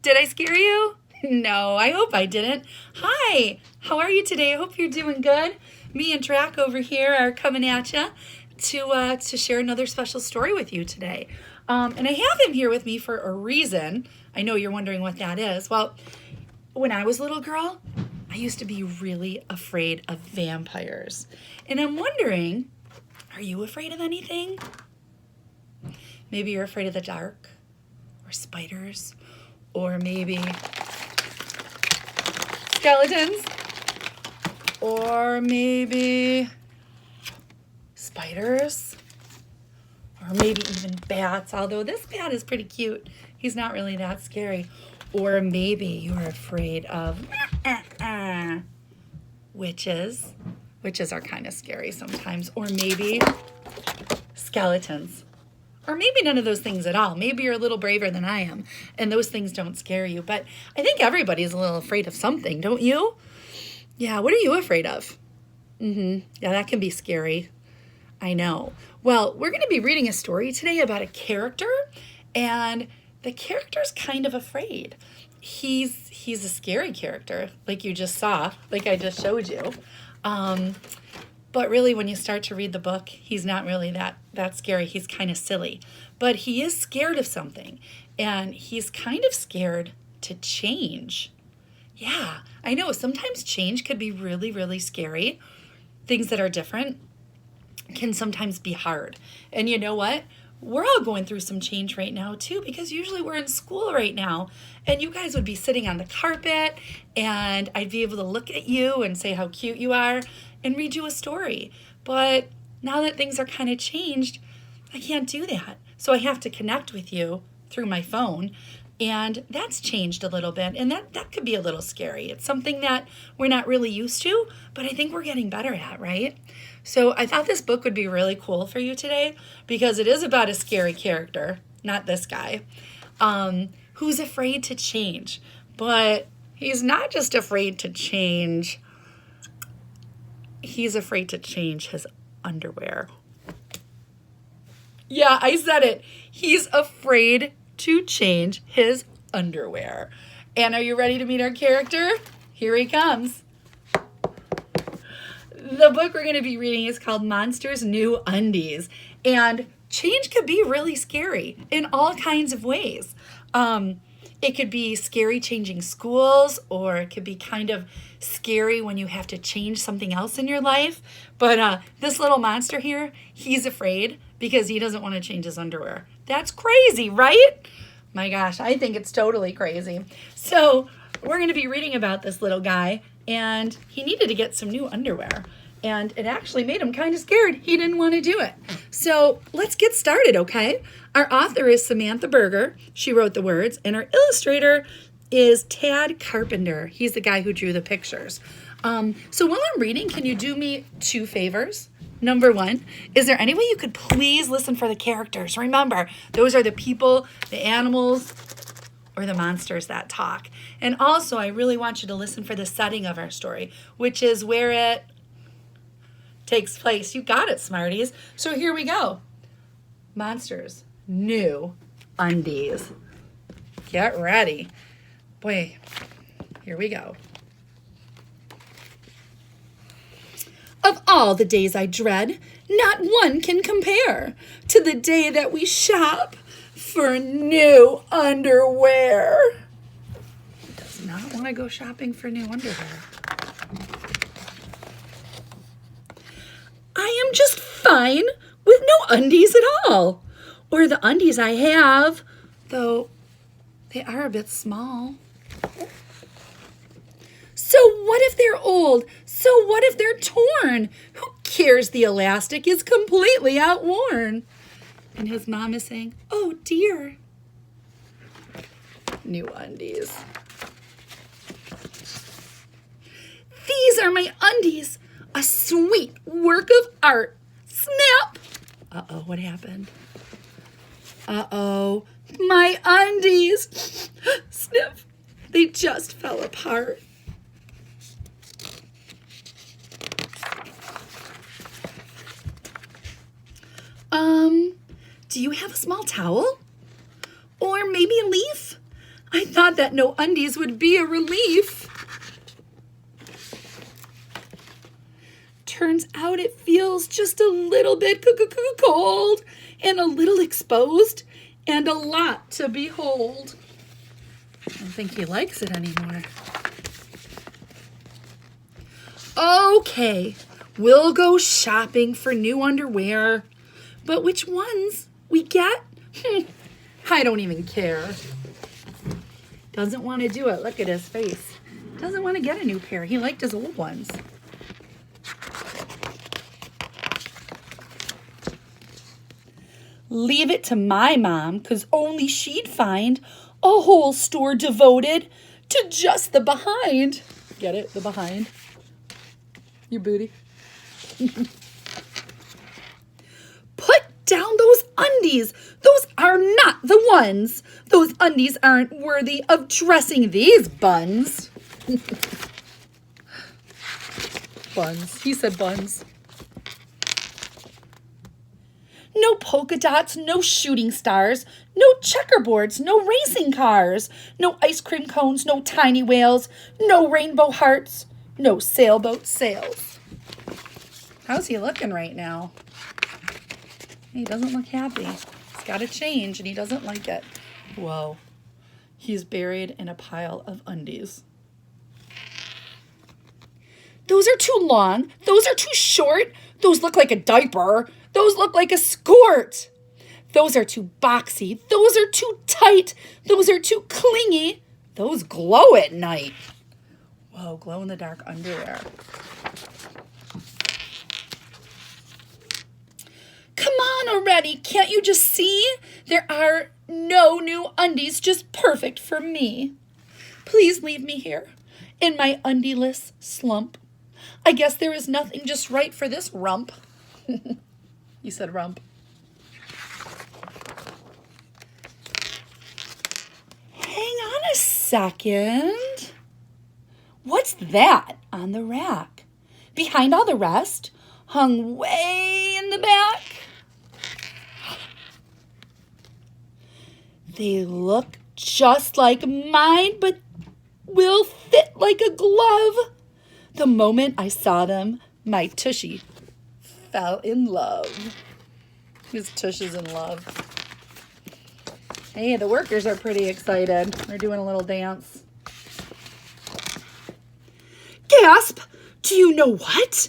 Did I scare you? No, I hope I didn't. Hi, how are you today? I hope you're doing good. Me and Drac over here are coming at you to share another special story with you today. And I have him here with me for a reason. I know you're wondering what that is. Well, when I was a little girl, I used to be really afraid of vampires. And I'm wondering, are you afraid of anything? Maybe you're afraid of the dark or spiders or maybe skeletons or maybe spiders or maybe even bats, although this bat is pretty cute. He's not really that scary. Or maybe you're afraid of witches. Witches are kind of scary sometimes. Or maybe skeletons. Or maybe none of those things at all. Maybe you're a little braver than I am, and those things don't scare you. But I think everybody's a little afraid of something, don't you? Yeah, what are you afraid of? Yeah, that can be scary. I know. Well, we're going to be reading a story today about a character, and the character's kind of afraid. He's a scary character, like you just saw, like I just showed you. But really, when you start to read the book, he's not really that scary. He's kind of silly. But he is scared of something, and he's kind of scared to change. Yeah, I know. Sometimes change could be really, really scary. Things that are different can sometimes be hard. And you know what? We're all going through some change right now too, because usually we're in school right now and you guys would be sitting on the carpet and I'd be able to look at you and say how cute you are and read you a story. But now that things are kind of changed, I can't do that. So I have to connect with you through my phone. And that's changed a little bit. And that could be a little scary. It's something that we're not really used to, but I think we're getting better at, right? So I thought this book would be really cool for you today because it is about a scary character, not this guy, who's afraid to change. But he's not just afraid to change. He's afraid to change his underwear. Yeah, I said it. He's afraid to change his underwear. And are you ready to meet our character? Here he comes. The book we're going to be reading is called Monsters New Undies. And change could be really scary in all kinds of ways. It could be scary changing schools, or it could be kind of scary when you have to change something else in your life. But this little monster here, he's afraid because he doesn't want to change his underwear. That's crazy, right? My gosh, I think it's totally crazy. So we're going to be reading about this little guy, and he needed to get some new underwear. And it actually made him kind of scared. He didn't want to do it. So let's get started, okay? Our author is Samantha Berger. She wrote the words. And our illustrator is Tad Carpenter. He's the guy who drew the pictures. So while I'm reading, can you do me 2 favors? Number 1, is there any way you could please listen for the characters? Remember, those are the people, the animals, or the monsters that talk. And also, I really want you to listen for the setting of our story, which is where it takes place. You got it, Smarties. So here we go. Monsters New Undies. Get ready. Boy, here we go. Of all the days I dread, not one can compare to the day that we shop for new underwear. He does not want to go shopping for new underwear. I am just fine with no undies at all. Or the undies I have, though they are a bit small. So what if they're old? So what if they're torn? Who cares? The elastic is completely outworn. And his mom is saying, oh dear. New undies. These are my undies. A sweet work of art. Snap. Uh-oh, what happened? Uh-oh, my undies. Sniff. They just fell apart. Do you have a small towel? Or maybe a leaf? I thought that no undies would be a relief. Turns out it feels just a little bit cold and a little exposed and a lot to behold. I don't think he likes it anymore. Okay, we'll go shopping for new underwear. But which ones we get? I don't even care. Doesn't want to do it. Look at his face. Doesn't want to get a new pair. He liked his old ones. Leave it to my mom, 'cause only she'd find a whole store devoted to just the behind. Get it? The behind. Your booty. Put down those undies. Those are not the ones. Those undies aren't worthy of dressing these buns. Buns. He said buns. No polka dots, no shooting stars, no checkerboards, no racing cars, no ice cream cones, no tiny whales, no rainbow hearts, no sailboat sails. How's he looking right now? He doesn't look happy. He's got to change and he doesn't like it. Whoa. He's buried in a pile of undies. Those are too long. Those are too short. Those look like a diaper. Those look like a skirt. Those are too boxy. Those are too tight. Those are too clingy. Those glow at night. Whoa, glow-in-the-dark underwear. Come on already. Can't you just see? There are no new undies just perfect for me. Please leave me here in my undieless slump. I guess there is nothing just right for this rump. You said rump. Hang on a second. What's that on the rack? Behind all the rest, hung way in the back. They look just like mine, but will fit like a glove. The moment I saw them, my tushy fell in love. His tush is in love. Hey, the workers are pretty excited. They're doing a little dance. Gasp! Do you know what?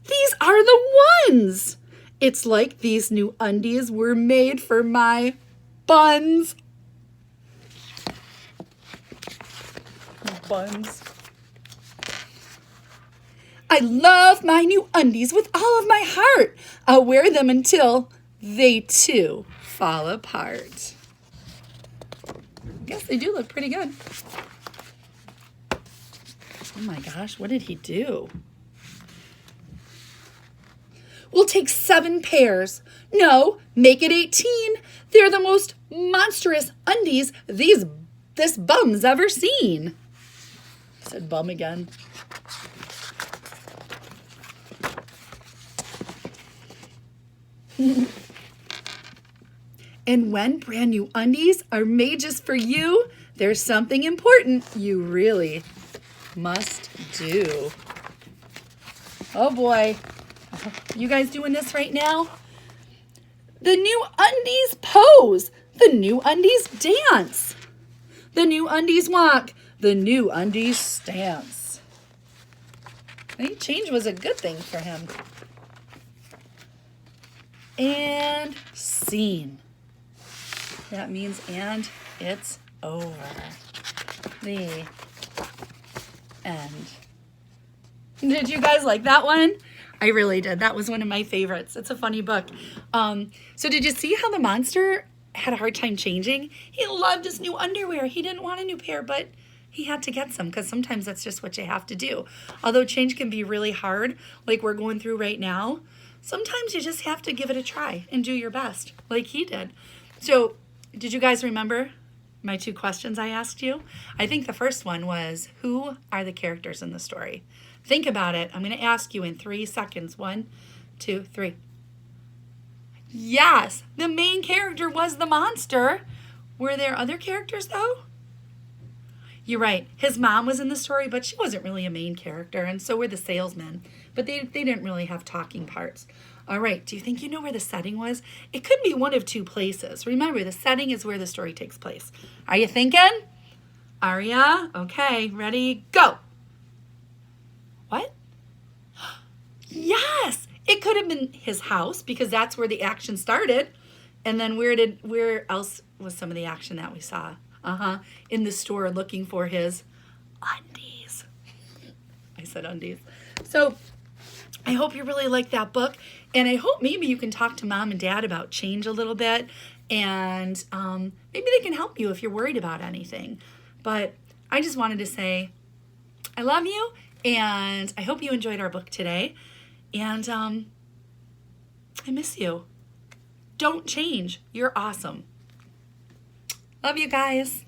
These are the ones! It's like these new undies were made for my buns. Buns. I love my new undies with all of my heart. I'll wear them until they too fall apart. Yes, they do look pretty good. Oh my gosh, what did he do? We'll take 7 pairs. No, make it 18. They're the most monstrous undies this bum's ever seen. I said bum again. And when brand new undies are made just for you, there's something important you really must do. Oh boy. You guys doing this right now? The new undies pose. The new undies dance. The new undies walk. The new undies stance. I think change was a good thing for him. And scene. That means and it's over. The end. Did you guys like that one? I really did. That was one of my favorites. It's a funny book. So did you see how the monster had a hard time changing? He loved his new underwear. He didn't want a new pair, but he had to get some because sometimes that's just what you have to do. Although change can be really hard, like we're going through right now, sometimes you just have to give it a try and do your best, like he did. So did you guys remember my 2 questions I asked you? I think the first one was, who are the characters in the story? Think about it. I'm going to ask you in 3 seconds. 1, 2, 3. Yes, the main character was the monster. Were there other characters, though? You're right. His mom was in the story, but she wasn't really a main character, and so were the salesmen. But they didn't really have talking parts. All right, do you think you know where the setting was? It could be one of two places. Remember, the setting is where the story takes place. Are you thinking? Aria? Okay, ready, go. What? Yes! It could have been his house because that's where the action started. And then where else was some of the action that we saw? In the store looking for his undies. I said undies. So I hope you really like that book. And I hope maybe you can talk to mom and dad about change a little bit. And maybe they can help you if you're worried about anything. But I just wanted to say I love you. And I hope you enjoyed our book today. And I miss you. Don't change. You're awesome. Love you guys.